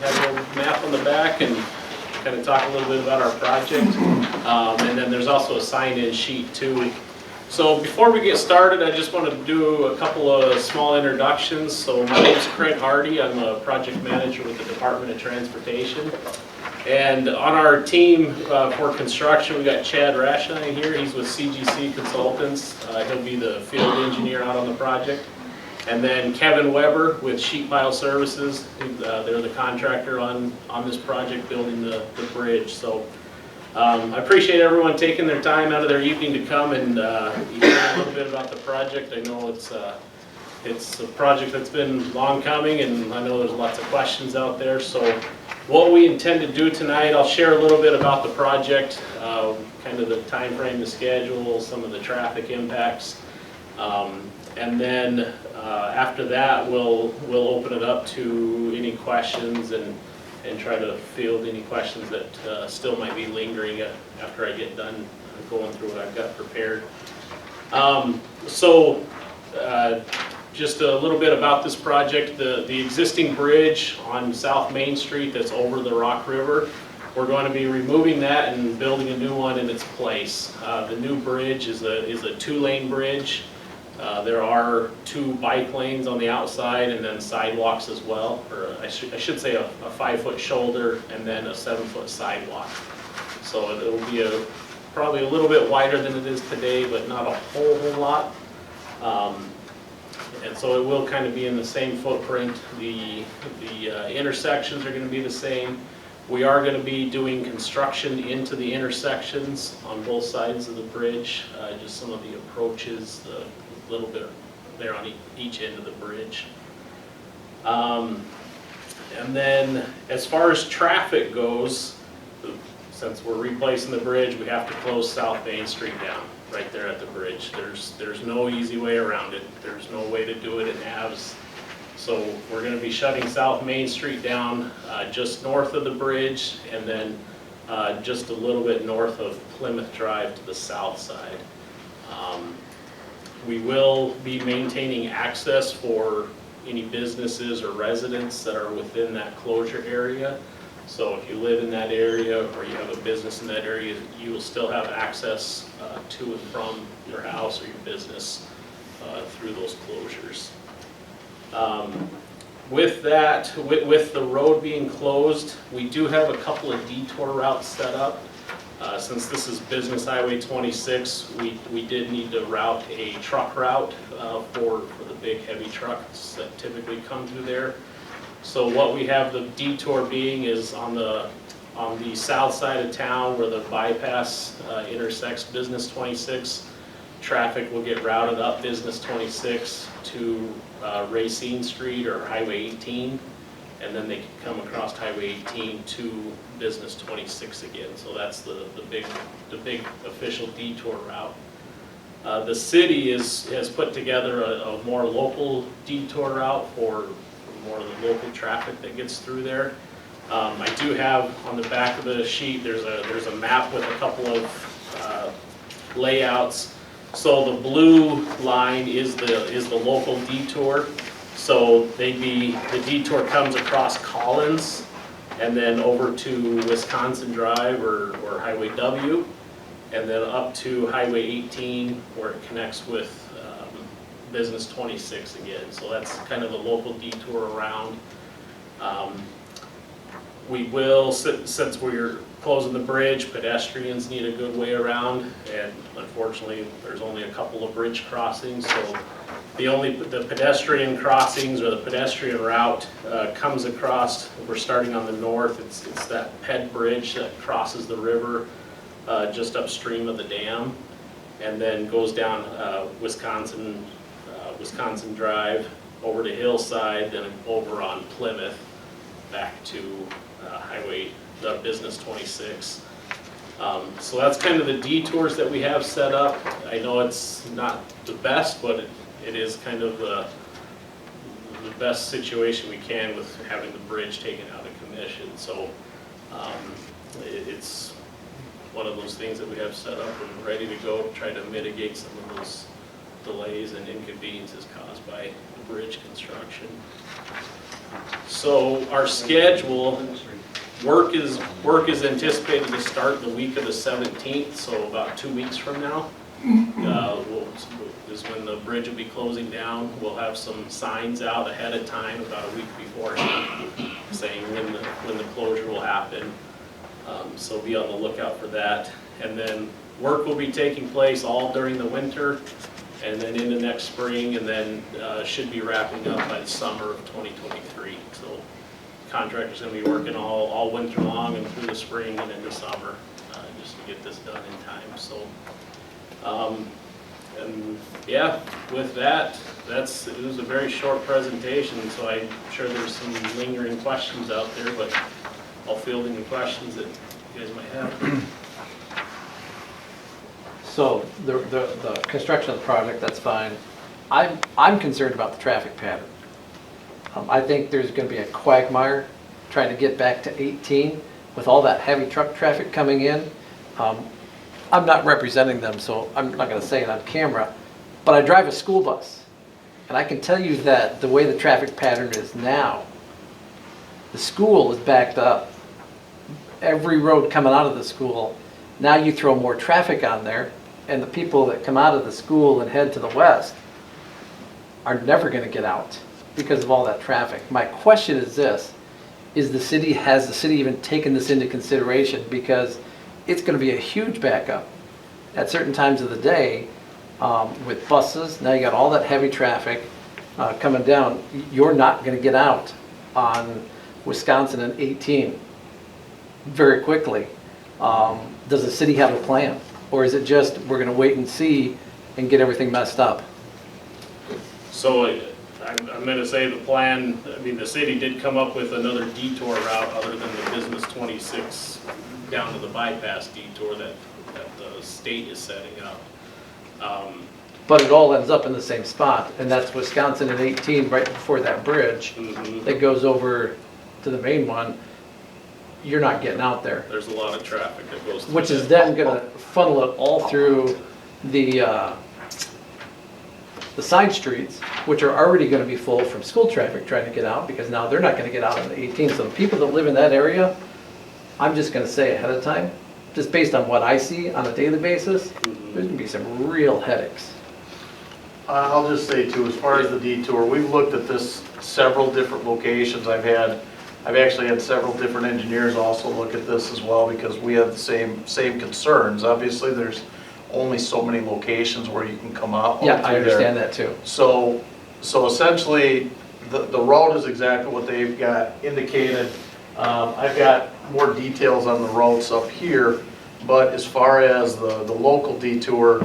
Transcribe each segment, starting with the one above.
Have a little map on the back and kind of talk a little bit about our project. And then there's also a sign-in sheet too. So before we get started, I just want to do a couple of small introductions. So my name is Craig Hardy. I'm a project manager with the Department of Transportation. And on our team for construction, we got Chad Rashine here. He's with CGC Consultants. He'll be the field engineer out on the project. And then Kevin Weber with Sheet Pile Services. They're the contractor on this project building the bridge. So I appreciate everyone taking their time out of their evening to come and hear a little bit about the project. I know it's a project that's been long coming, and I know there's lots of questions out there. So what we intend to do tonight, I'll share a little bit about the project, kind of the time frame, the schedule, some of the traffic impacts. And then after that, we'll open it up to any questions and try to field any questions that still might be lingering after I get done going through what I've got prepared. Just a little bit about this project. The existing bridge on South Main Street that's over the Rock River, we're going to be removing that and building a new one in its place. The new bridge is a two-lane bridge. There are 2 bike lanes on the outside and then sidewalks as well, or I should say a 5-foot shoulder and then a 7-foot sidewalk. So it'll be probably a little bit wider than it is today, but not a whole lot. And so it will kind of be in the same footprint. The intersections are going to be the same. We are going to be doing construction into the intersections on both sides of the bridge, just some of the approaches, a little bit there on each end of the bridge. And then as far as traffic goes, since we're replacing the bridge, we have to close South Main Street down right there at the bridge. There's no easy way around it. There's no way to do it in halves. So we're going to be shutting South Main Street down just north of the bridge, and then just a little bit north of Plymouth Drive to the south side. We will be maintaining access for any businesses or residents that are within that closure area. So if you live in that area or you have a business in that area, you will still have access to and from your house or your business through those closures. With that, with the road being closed, we do have a couple of detour routes set up. Since this is Business Highway 26, we did need to route a truck route for the big heavy trucks that typically come through there. So what we have the detour being is on the south side of town where the bypass intersects Business 26. Traffic will get routed up Business 26 to Racine Street or Highway 18, and then they can come across Highway 18 to Business 26 again. So that's the big official detour route. The city has put together a more local detour route for more of the local traffic that gets through there. I do have on the back of the sheet, there's a map with a couple of layouts. So the blue line is the local detour. So the detour comes across Collins and then over to Wisconsin Drive or Highway W, and then up to Highway 18 where it connects with Business 26 again. So that's kind of the local detour around. We will, since we're closing the bridge, pedestrians need a good way around, and unfortunately there's only a couple of bridge crossings. So the pedestrian crossings or the pedestrian route comes across, we're starting on the north, it's that Ped Bridge that crosses the river just upstream of the dam, and then goes down Wisconsin Drive over to Hillside, then over on Plymouth back to the Business 26. So that's kind of the detours that we have set up. I know it's not the best, but it is kind of the best situation we can with having the bridge taken out of commission. So it's one of those things that we have set up and ready to go to try to mitigate some of those delays and inconveniences caused by bridge construction. So our schedule, work is anticipated to start the week of the 17th, so about 2 weeks from now. Is when the bridge will be closing down. We'll have some signs out ahead of time, about a week beforehand, saying when the closure will happen. So be on the lookout for that. And then work will be taking place all during the winter, and then into next spring, and then should be wrapping up by the summer of 2023. So contractors going to be working all winter long and through the spring and into summer, just to get this done in time. So. And yeah, with that, it was a very short presentation, so I'm sure there's some lingering questions out there, but I'll field any questions that you guys might have. So the construction of the project, that's fine. I'm concerned about the traffic pattern. I think there's going to be a quagmire trying to get back to 18 with all that heavy truck traffic coming in. I'm not representing them, so I'm not going to say it on camera, but I drive a school bus, and I can tell you that the way the traffic pattern is now, the school is backed up. Every road coming out of the school, now you throw more traffic on there, and the people that come out of the school and head to the west are never going to get out because of all that traffic. My question is this, has the city even taken this into consideration? Because it's going to be a huge backup at certain times of the day with buses. Now you got all that heavy traffic coming down. You're not going to get out on Wisconsin and 18 very quickly. Does the city have a plan? Or is it just we're going to wait and see and get everything messed up? So I'm going to say the plan, I mean, the city did come up with another detour route other than the Business 26 down to the bypass detour that the state is setting up. But it all ends up in the same spot, and that's Wisconsin and 18 right before that bridge that goes over to the main one. You're not getting out there. There's a lot of traffic that goes through. Which is then going to funnel it all through the side streets, which are already going to be full from school traffic trying to get out, because now they're not going to get out on the 18. So the people that live in that area, I'm just going to say ahead of time, just based on what I see on a daily basis, there's going to be some real headaches. I'll just say too, as far as the detour, we've looked at this several different locations. I've actually had several different engineers also look at this as well, because we have the same concerns. Obviously, there's only so many locations where you can come out. Yeah, I understand that too. So essentially, the route is exactly what they've got indicated. I've got more details on the routes up here, but as far as the local detour,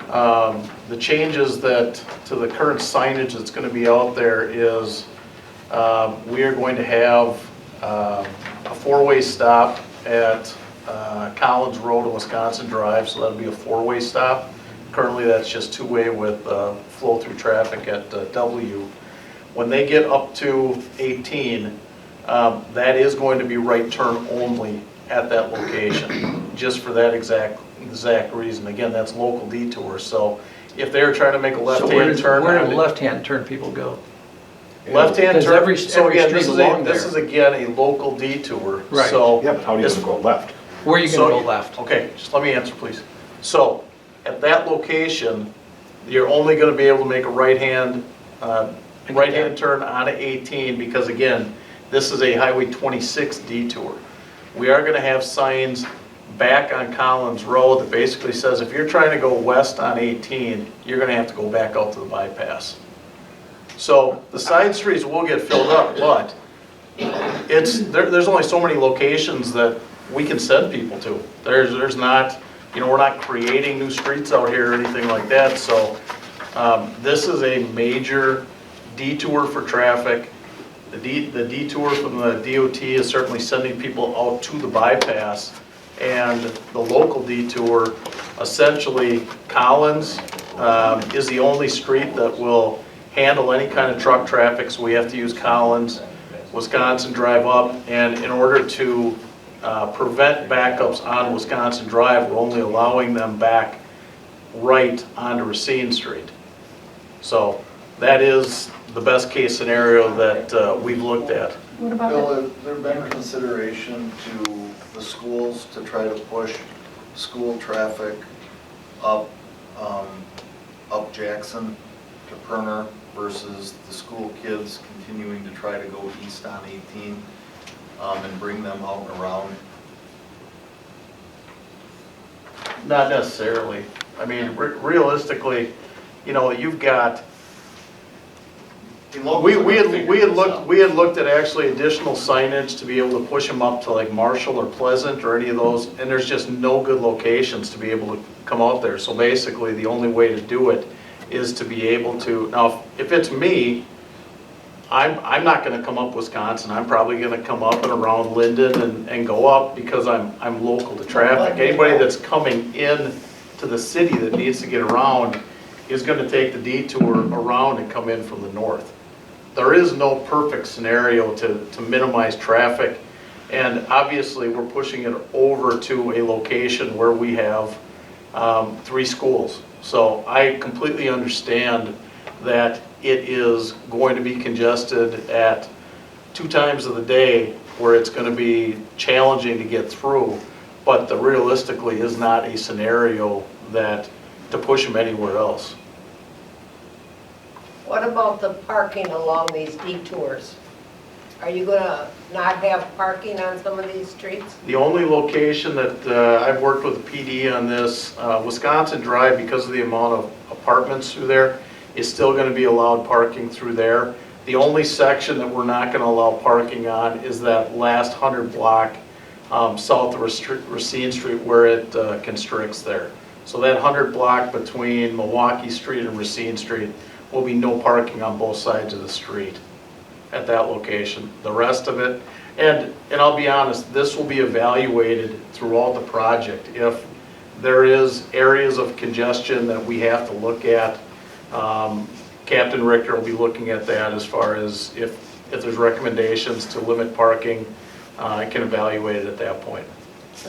the changes to the current signage that's going to be out there is we are going to have a four-way stop at Collins Road and Wisconsin Drive, so that'll be a four-way stop. Currently that's just two-way with flow-through traffic at W. When they get up to 18, that is going to be right turn only at that location, just for that exact reason. Again, that's local detour, so if they're trying to make a left-hand turn. Where do left-hand turn people go? Left-hand turn, every so again, street this is again a local detour. Right. So Yeah, but how do you go left? Where are you going to go left? Okay, just let me answer, please. So, at that location, you're only going to be able to make a right-hand turn onto 18, because again, this is a Highway 26 detour. We are going to have signs back on Collins Road that basically says if you're trying to go west on 18, you're going to have to go back out to the bypass. So the side streets will get filled up, but there's only so many locations that we can send people to. There's not, we're not creating new streets out here or anything like that. So this is a major detour for traffic. The detour from the DOT is certainly sending people out to the bypass, and the local detour, essentially Collins is the only street that will handle any kind of truck traffic, so we have to use Collins, Wisconsin Drive up, and in order to prevent backups on Wisconsin Drive, we're only allowing them back right onto Racine Street. So that is the best case scenario that we've looked at. What about Bill, the, has there been consideration to the schools to try to push school traffic up, up Jackson to Perner versus the school kids continuing to try to go east on 18 and bring them out and around? Not necessarily. I mean, realistically, you know, you've got, we had looked at actually additional signage to be able to push them up to like Marshall or Pleasant or any of those, and there's just no good locations to be able to come out there. So basically, the only way to do it is to be able to, now, if it's me, I'm not gonna come up Wisconsin, I'm probably gonna come up and around Linden and go up because I'm local to traffic. Anybody that's coming in to the city that needs to get around is gonna take the detour around and come in from the north. There is no perfect scenario to minimize traffic, and obviously, we're pushing it over to a location where we have 3 schools. So I completely understand that it is going to be congested at 2 times of the day where it's going to be challenging to get through, but there realistically is not a scenario that to push them anywhere else. What about the parking along these detours? Are you gonna not have parking on some of these streets? The only location that I've worked with the PD on this, Wisconsin Drive, because of the amount of apartments through there, is still going to be allowed parking through there. The only section that we're not going to allow parking on is that last 100 block south of Racine Street where it constricts there. So that 100 block between Milwaukee Street and Racine Street will be no parking on both sides of the street at that location. The rest of it, and I'll be honest, this will be evaluated throughout the project. If there is areas of congestion that we have to look at, Captain Richter will be looking at that as far as if there's recommendations to limit parking, I can evaluate it at that point.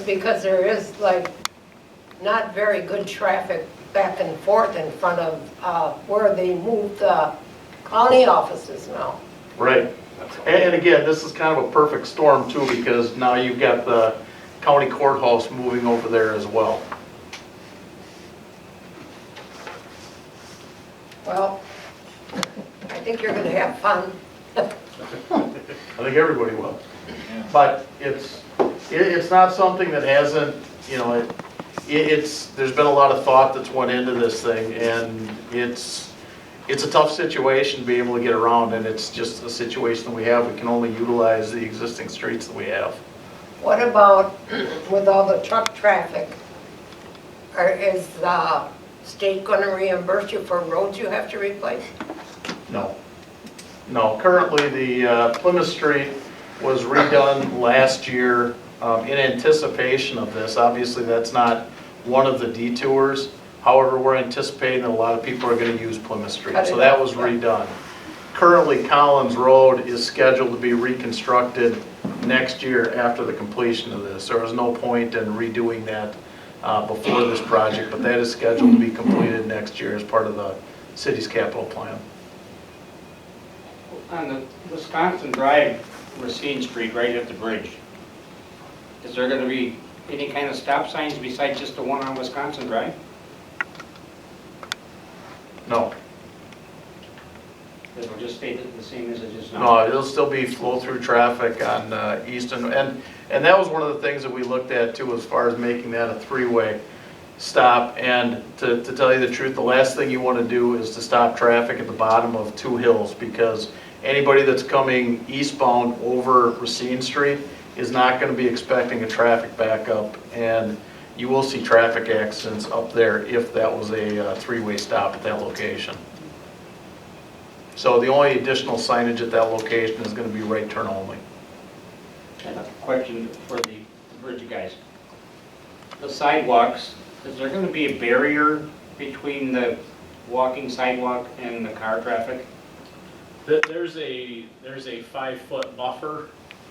Because there is like not very good traffic back and forth in front of where they moved the county offices now. Right. And again, this is kind of a perfect storm too, because now you've got the county courthouse moving over there as well. Well, I think you're gonna have fun. I think everybody will. But it's not something that hasn't, you know, there's been a lot of thought that's went into this thing, and it's a tough situation to be able to get around, and it's just a situation that we have. We can only utilize the existing streets that we have. What about with all the truck traffic? Is the state gonna reimburse you for roads you have to replace? No. No, currently the Plymouth Street was redone last year in anticipation of this. Obviously, that's not one of the detours. However, we're anticipating that a lot of people are going to use Plymouth Street, so that was redone. Currently, Collins Road is scheduled to be reconstructed next year after the completion of this. There was no point in redoing that before this project, but that is scheduled to be completed next year as part of the city's capital plan. On the Wisconsin Drive, Racine Street, right at the bridge, is there going to be any kind of stop signs besides just the one on Wisconsin Drive? No, It will just stay the same as it is now? no, it'll still be flow-through traffic on Easton, and that was one of the things that we looked at too, as far as making that a 3-way stop. And to tell you the truth, the last thing you want to do is to stop traffic at the bottom of 2 hills, because anybody that's coming eastbound over Racine Street is not going to be expecting a traffic backup, and you will see traffic accidents up there if that was a 3-way stop at that location. So the only additional signage at that location is going to be right turn only. And a question for the bridge guys. The sidewalks, is there going to be a barrier between the walking sidewalk and the car traffic? There's a 5-foot buffer,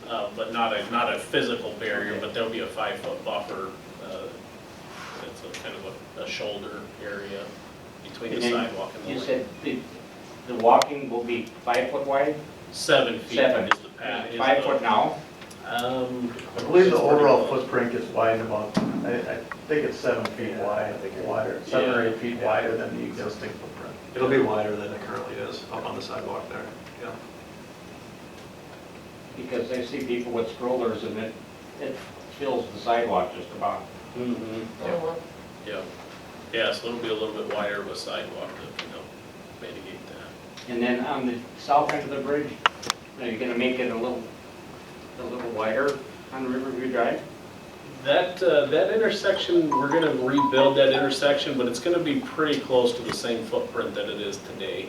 but not a physical barrier, but there'll be a 5-foot buffer. It's a kind of a shoulder area between the And then sidewalk and the You lane. said the walking will be 5 foot wide? 7 feet Seven. is the path. 5 foot now? I believe the overall footprint gets widened about, I think it's 7 feet wide, wider, 7 or 8 feet wider than the existing footprint. It'll be wider than it currently is up on the sidewalk there, yeah. Because I see people with strollers and it fills the sidewalk just about. Mhm. Mhm. Yeah, yeah, so it'll be a little bit wider of a sidewalk to, mitigate that. And then on the south end of the bridge, are you gonna make it a little wider on Riverview Drive? That intersection, we're gonna rebuild that intersection, but it's gonna be pretty close to the same footprint that it is today.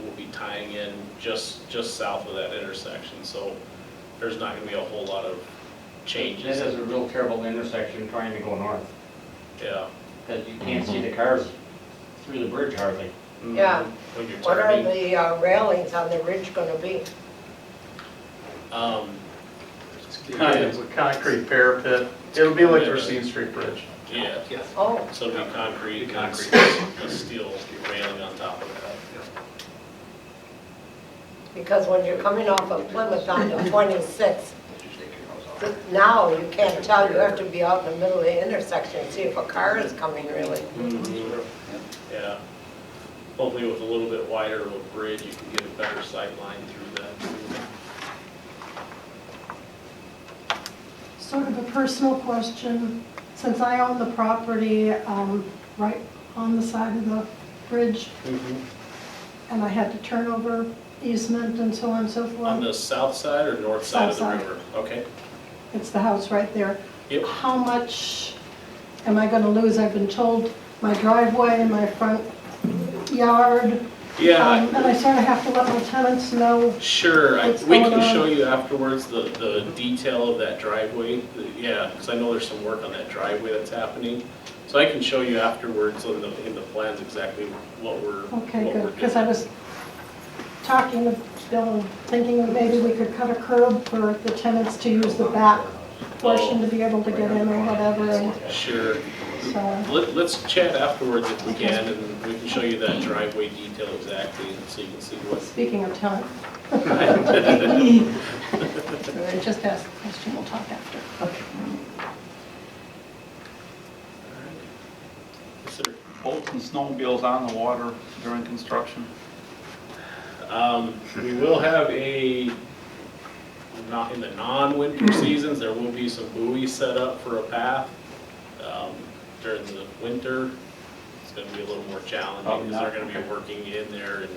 We'll be tying in just south of that intersection, so there's not gonna be a whole lot of changes. That is a real terrible intersection trying to go north, Yeah. because you can't see the cars through the bridge hardly. Mhm. Yeah. When you're What are turning. the railings on the ridge gonna be? It's a concrete parapet. It'll be like the Racine Street Bridge. Yeah, Oh, so it'll be concrete, Be and concrete. a steel railing on top of that. because when you're coming off of Plymouth on the 26th, now you can't tell, you have to be out in the middle of the intersection, see if a car is coming really. Mhm. Yeah. Hopefully with a little bit wider of a bridge, you can get a better sight line through that. Sort of a personal question, since I own the property right on the side of the bridge, and I had to turn over easement and so on and so On forth, the south side or north side of the South side. river? Okay. it's the house right there. Yep. How much am I gonna lose? I've been told my driveway, my front yard, Yeah, and I sort of have to let my tenants know. sure. What's We going can on? show you afterwards the detail of that driveway. Yeah, because I know there's some work on that driveway that's happening. So I can show you afterwards in the plans exactly what we're Okay, what we're good, because I doing. was talking with Bill, thinking that maybe we could cut a curb for the tenants to use the back portion to be able to get in or whatever, and Sure. so, Let's chat afterwards if we can, and we can show you that driveway detail exactly, so you can see what. speaking of time. Just ask the question, we'll talk after. Yes, sir. Boats and snowmobiles on the water during construction? We will have not in the non-winter seasons, there will be some buoys set up for a path. During the winter, it's gonna be a little more challenging, Probably because they're not, gonna be okay. working in there and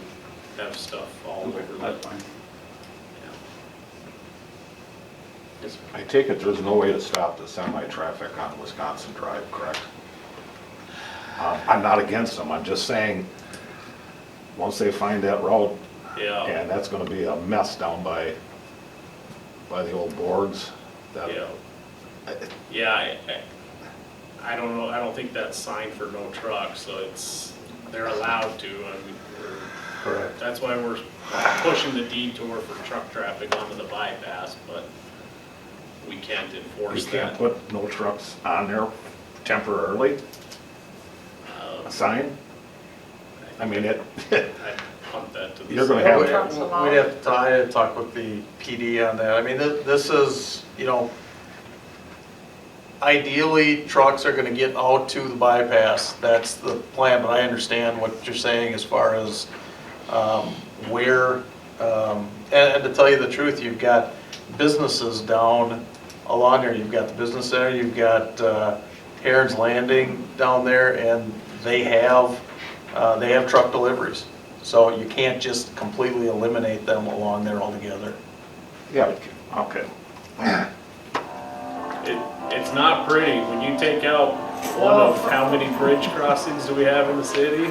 have stuff all over the. That's fine. Yeah. Yes, sir. I take it there's no way to stop the semi-traffic on Wisconsin Drive, correct? I'm not against them, I'm just saying, once they find that route, Yeah, and that's gonna be a mess down by the old Borgs. that- yeah. Yeah, I don't know, I don't think that's signed for no trucks, so they're allowed to, I mean, Correct. that's why we're pushing the detour for truck traffic onto the bypass, but we can't You enforce can't that. put no trucks on there temporarily, a sign? I mean, I'd punt that to the. You're gonna side. have- No trucks allowed. We'd have to talk with the PD on that. I mean, this is, ideally, trucks are gonna get out to the bypass. That's the plan, but I understand what you're saying as far as where, and to tell you the truth, you've got businesses down along there. You've got the business center, you've got Heron's Landing down there, and they have truck deliveries. So you can't just completely eliminate them along there altogether. Yeah, okay. It's not pretty, when you take out one of how many bridge crossings do we have in the city,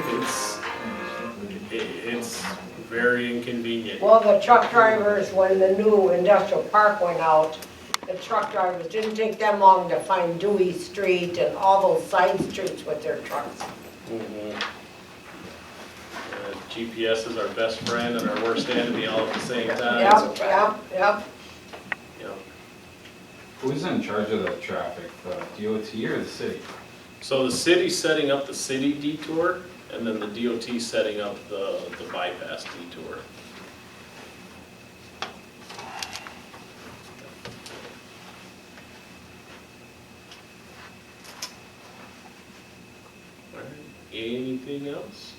it's very inconvenient. Well, the truck drivers, when the new industrial park went out, the truck drivers, didn't take them long to find Dewey Street and all those side streets with their trucks. Mhm. GPS is our best friend and our worst enemy all at the same time. Yep. Yeah. Who's in charge of the traffic, the DOT or the city? So the city's setting up the city detour, and then the DOT setting up the bypass detour. All right, anything else?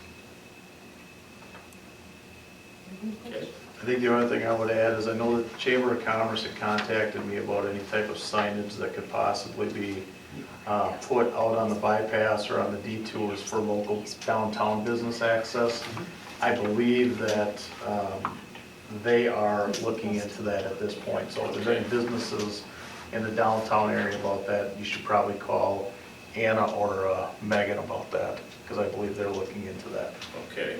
Okay. I think the only thing I would add is I know that the Chamber of Commerce had contacted me about any type of signage that could possibly be put out on the bypass or on the detours for local downtown business access. I believe that they are looking into that at this point. So if there's any businesses in the downtown area about that, you should probably call Anna or Megan about that, because I believe they're looking into that. Okay.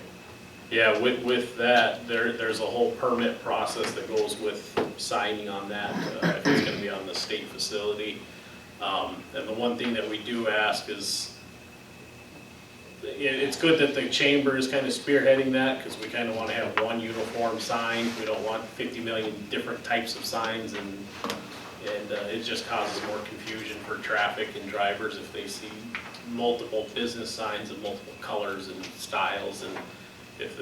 Yeah, with that, there's a whole permit process that goes with signing on that, if it's gonna be on the state facility. And the one thing that we do ask is, it's good that the chamber is kind of spearheading that, because we kind of want to have one uniform sign. We don't want 50 million different types of signs, and it just causes more confusion for traffic and drivers if they see multiple business signs of multiple colors and styles. And if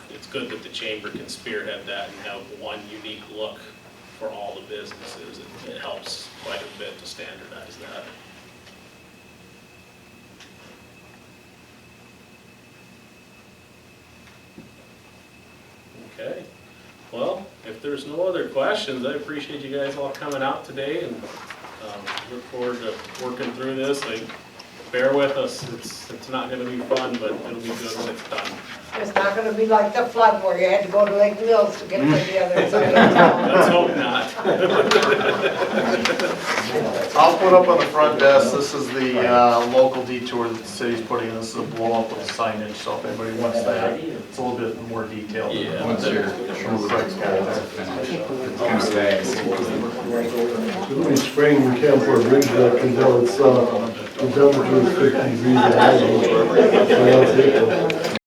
it's good that the chamber can spearhead that and have one unique look for all the businesses, it helps quite a bit to standardize that. Okay, well, if there's no other questions, I appreciate you guys all coming out today, and look forward to working through this. Bear with us, it's not gonna be fun, but it'll be good when it's done. It's not gonna be like the flood where you had to go to Lake Mills to get to the other side. Let's hope not. I'll put up on the front desk, this is the local detour that the city's putting in. This is a blow up with signage, so if anybody wants that, it's a little bit more detailed. Yeah. Once Craig's got it. Every spring, we camp for a bridge that comes out, it's, the temperature is 50 degrees.